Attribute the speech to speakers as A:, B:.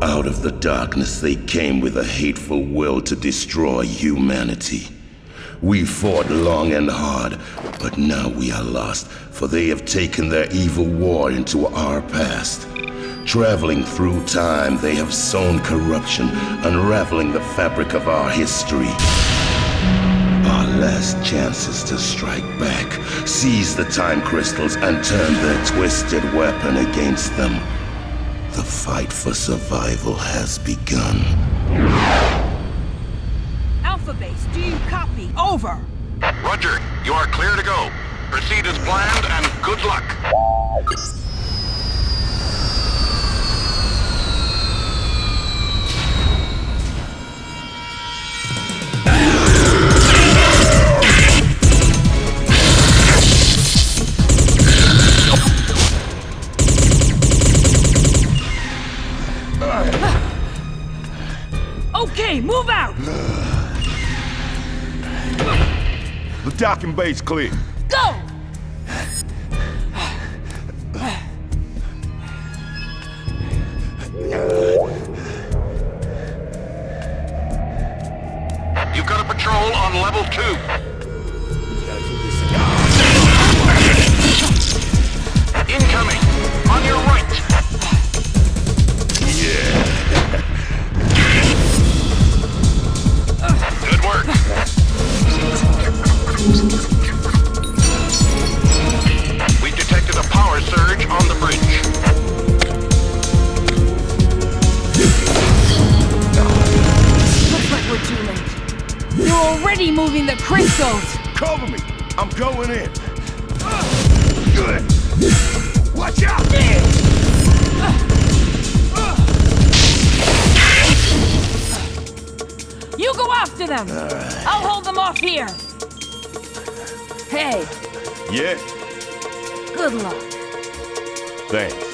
A: Out of the darkness they came with a hateful will to destroy humanity. We fought long and hard, but now we are lost, for they have taken their evil war into our past. Traveling through time, they have sown corruption, unraveling the fabric of our history. Our last chance is to strike back, seize the time crystals, and turn their twisted weapon against them. The fight for survival has begun.
B: Alpha Base, do you copy? Over!
C: Roger, you are clear to go. Proceed as planned and good luck.
B: Okay, move out!
D: The docking bay's clear.
B: Go!
C: You've got a patrol on level 2. Incoming! On your right! Good work! We detected a power surge on the bridge.
B: Looks like we're too late. You're already moving the crystals!
D: Cover me! I'm going in. Good. Watch out!
B: You go after them! I'll hold them off here! Hey,
D: Yeah?
B: good luck.
D: Thanks.